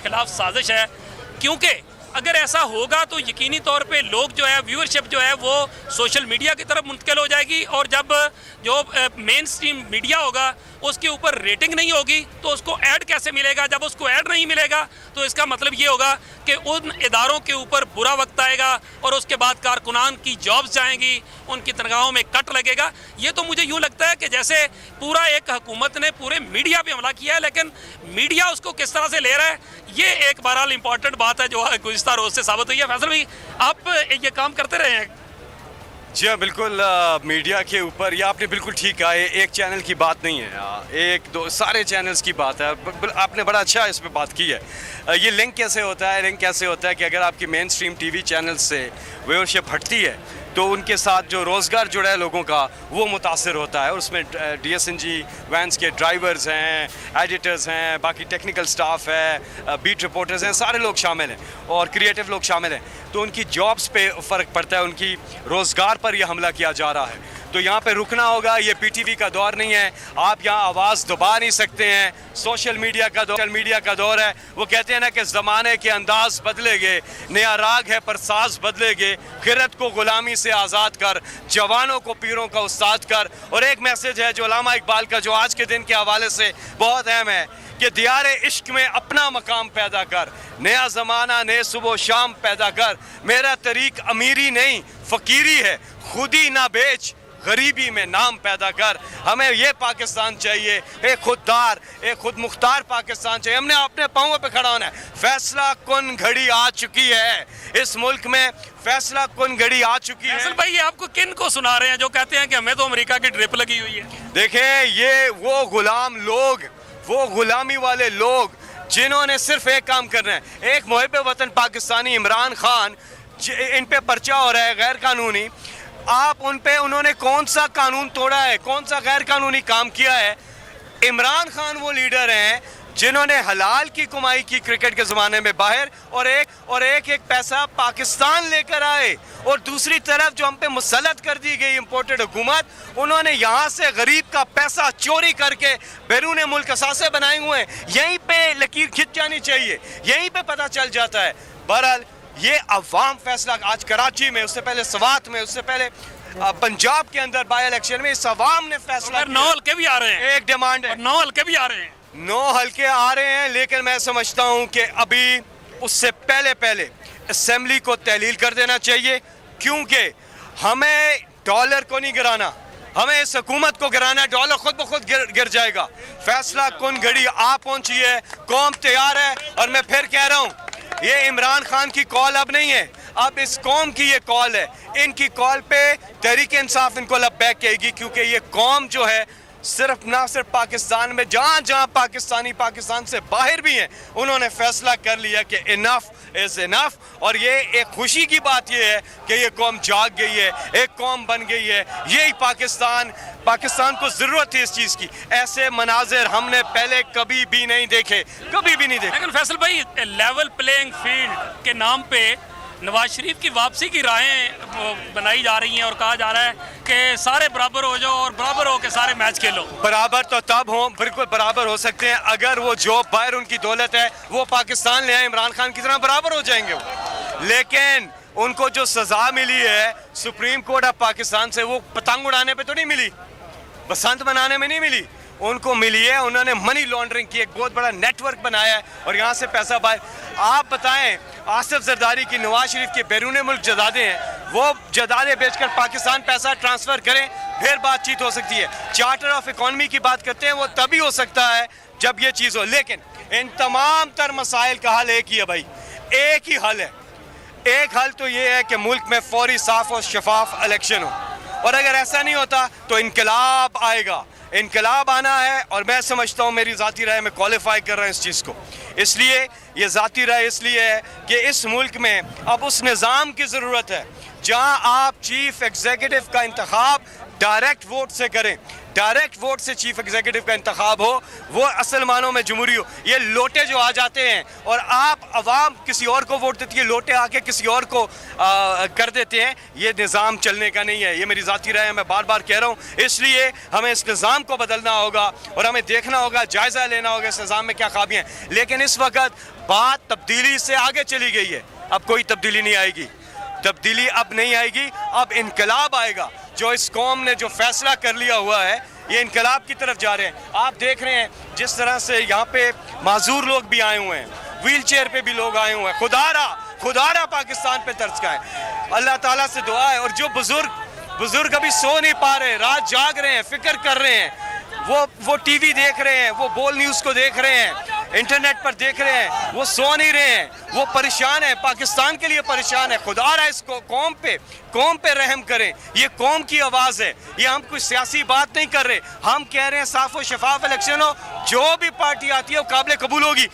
खिलाफ साजिश है, क्योंकि अगर ऐसा होगा तो यकीनी तौर पे लोग जो है व्यूअरशिप जो है वो सोशल मीडिया की तरफ मुंतकिल हो जाएगी, और जब जो मेन स्ट्रीम मीडिया होगा उसके ऊपर रेटिंग नहीं होगी तो उसको ऐड कैसे मिलेगा। जब उसको ऐड नहीं मिलेगा तो इसका मतलब ये होगा कि उन इदारों के ऊपर बुरा वक्त आएगा और उसके बाद कारकुनान की जॉब्स जाएंगी, उनकी तनख्वाहों में कट लगेगा। ये तो मुझे यूँ लगता है कि जैसे पूरा एक हुकूमत ने पूरे मीडिया पे हमला किया है, लेकिन मीडिया उसको किस तरह से ले रहा है ये एक बहरहाल इंपॉर्टेंट बात है जो गुज़िश्ता रोज़ से साबित हुई है। फैसल भाई, आप ये काम करते रहे हैं? जी हाँ, बिल्कुल। मीडिया के ऊपर ये आपने बिल्कुल ठीक कहा है, एक चैनल की बात नहीं है, एक दो सारे चैनल्स की बात है। आपने बड़ा अच्छा इस पे बात की है। ये लिंक कैसे होता है? लिंक कैसे होता है कि अगर आपकी मेन स्ट्रीम टीवी चैनल से व्यूअरशिप हटती है तो उनके साथ जो रोज़गार जुड़ा है लोगों का वो मुतासर होता है। और उसमें DSNG वैन्स के ड्राइवर्स हैं, एडिटर्स हैं, बाकी टेक्निकल स्टाफ है, बीट रिपोर्टर्स हैं, सारे लोग शामिल हैं और क्रिएटिव लोग शामिल हैं। तो उनकी जॉब्स पे फ़र्क पड़ता है, उनकी रोज़गार पर यह हमला किया जा रहा है। तो यहाँ पे रुकना होगा। ये PTV का दौर नहीं है, आप यहाँ आवाज़ दबा नहीं सकते हैं। सोशल मीडिया का दौर है। वो कहते हैं ना कि ज़माने के अंदाज बदलेंगे, नया राग है पर साज बदलेंगे, खिरत को गुलामी से आज़ाद कर, जवानों को पीरों का उस्ताद कर। और एक मैसेज है जो अल्लामा इकबाल का, जो आज के दिन के हवाले से बहुत अहम है कि दियारे इश्क में अपना मकाम पैदा कर, नया ज़माना नए सुबह शाम पैदा कर। मेरा तरीक अमीरी नहीं फ़कीरी है, खुदी ना बेच, गरीबी में नाम पैदा कर। हमें ये पाकिस्तान चाहिए, एक खुददार, एक खुद मुख्तार पाकिस्तान चाहिए। हमने अपने पाँवों पे खड़ा होना है। फैसला कुन घड़ी आ चुकी है, इस मुल्क में फैसला कुन घड़ी आ चुकी है। फैसल भाई, ये आपको किन को सुना रहे हैं जो कहते हैं कि हमें तो अमेरिका की ड्रिप लगी हुई है? देखें, ये वो गुलाम लोग, वो गुलामी वाले लोग जिन्होंने सिर्फ एक काम करना है। एक मुहिब वतन पाकिस्तानी इमरान खान, इन पे पर्चा हो रहा है गैर कानूनी। आप उन पे, उन्होंने कौन सा कानून तोड़ा है, कौन सा गैर कानूनी काम किया है? इमरान खान वो लीडर हैं जिन्होंने हलाल की कमाई की क्रिकेट के ज़माने में बाहर, और एक पैसा पाकिस्तान लेकर आए। और दूसरी तरफ जो हम पे मुसल्लत कर दी गई इम्पोर्टेड हुकूमत, उन्होंने यहाँ से गरीब का पैसा चोरी करके बैरून मुल्क असासे बनाए हुए हैं। यहीं पे लकीर खिंच जानी चाहिए, यहीं पे पता चल जाता है। बहरहाल ये अवाम फैसला, आज कराची में, उससे पहले सवात में, उससे पहले पंजाब के अंदर बाई इलेक्शन में इस अवाम ने फैसला किया। 9 हल्के भी आ रहे हैं, एक डिमांड है, 9 हल्के भी आ रहे हैं, 9 हल्के आ रहे हैं। लेकिन मैं समझता हूं कि अभी उससे पहले असेंबली को तहलील कर देना चाहिए, क्योंकि हमें डॉलर को नहीं गिराना, हमें इस हुकूमत को गिराना है। डॉलर खुद ब खुद गिर जाएगा। फैसला कुन घड़ी आ पहुंची है, कौम तैयार है। और मैं फिर कह रहा हूं, ये इमरान खान की कॉल अब नहीं है, अब इस कौम की ये कॉल है। इनकी कॉल पे तहरीक इंसाफ इनको लब्बैक कहेगी, क्योंकि ये कौम जो है ना सिर्फ पाकिस्तान में, जहाँ जहाँ पाकिस्तानी पाकिस्तान से बाहर भी हैं, उन्होंने फैसला कर लिया कि इनफ इज़ इनफ। और ये एक खुशी की बात ये है कि ये कौम जाग गई है, एक कौम बन गई है। यही पाकिस्तान को ज़रूरत है इस चीज़ की। ऐसे मनाजिर हमने पहले कभी भी नहीं देखे, कभी भी नहीं देखे। लेकिन फैसल भाई, लेवल प्लेइंग फील्ड के नाम पे नवाज शरीफ की वापसी की राहें बनाई जा रही हैं और कहा जा रहा है कि सारे बराबर हो जाओ और बराबर हो के सारे मैच खेलो। बराबर तो तब हो, बिल्कुल बराबर हो सकते हैं अगर वो जो बाहर उनकी दौलत है वो पाकिस्तान ले आए, इमरान खान की तरह बराबर हो जाएंगे वो। लेकिन उनको जो सज़ा मिली है सुप्रीम कोर्ट ऑफ पाकिस्तान से, वो पतंग उड़ाने पे तो नहीं मिली, बसंत मनाने में नहीं मिली, उनको मिली है। उन्होंने मनी लॉन्ड्रिंग की एक बहुत बड़ा नेटवर्क बनाया है और यहाँ से पैसा बाहर। आप बताएं, आसिफ जरदारी की, नवाज शरीफ के बैरून मुल्क जदादे हैं, वो जदादे बेचकर पाकिस्तान पैसा ट्रांसफ़र करें, फिर बातचीत हो सकती है। चार्टर ऑफ इकॉनमी की बात करते हैं, वो तभी हो सकता है जब ये चीज़ हो। लेकिन इन तमाम तर मसाइल का हल एक ही है भाई, एक ही हल है। एक हल तो ये है कि मुल्क में फौरी, साफ और शफाफ इलेक्शन हो, और अगर ऐसा नहीं होता तो इनकलाब आएगा। इनकलाब आना है, और मैं समझता हूँ, मेरी ज़ाती राय में क्वालिफाई कर रहा हूँ इस चीज़ को, इसलिए ये ज़ाती राय इसलिए है कि इस मुल्क में अब उस निज़ाम की ज़रूरत है जहाँ आप चीफ एग्जीक्यूटिव का इंतखाब डायरेक्ट वोट से करें, डायरेक्ट वोट से चीफ एग्जीक्यूटिव का इंतखाब हो, वो असल मानों में जमहूरी हो। ये लोटे जो आ जाते हैं और आप अवाम किसी और को वोट देती है, लोटे आके किसी और को कर देते हैं, ये निज़ाम चलने का नहीं है। ये मेरी ज़ाती राय है, मैं बार बार कह रहा हूँ। इसलिए हमें इस निज़ाम को बदलना होगा और हमें देखना होगा, जायज़ा लेना होगा इस निज़ाम में क्या खामियाँ हैं। लेकिन इस वक्त बात तब्दीली से आगे चली गई है, अब कोई तब्दीली नहीं आएगी, तब्दीली अब नहीं आएगी, अब इनकलाब आएगा। जो इस कौम ने जो फैसला कर लिया हुआ है, ये इनकलाब की तरफ जा रहे हैं। आप देख रहे हैं जिस तरह से यहाँ पे माजूर लोग भी आए हुए हैं, व्हील चेयर पे भी लोग आए हुए हैं। खुदारा पाकिस्तान पे तर्ज का है। अल्लाह ताला से दुआ है। और जो बुजुर्ग अभी सो नहीं पा रहे, रात जाग रहे हैं, फिक्र कर रहे हैं, वो टीवी देख रहे हैं, वो बोल न्यूज़ को देख रहे हैं, इंटरनेट पर देख रहे हैं, वो सो नहीं रहे हैं, वो परेशान है, पाकिस्तान के लिए परेशान है। खुदारा इसको कौम पे रहम करें। ये कौम की आवाज़ है, ये हम कुछ सियासी बात नहीं कर रहे। हम कह रहे हैं साफ और शफाफ इलेक्शन हो, जो भी पार्टी आती है वो काबिल कबूल होगी।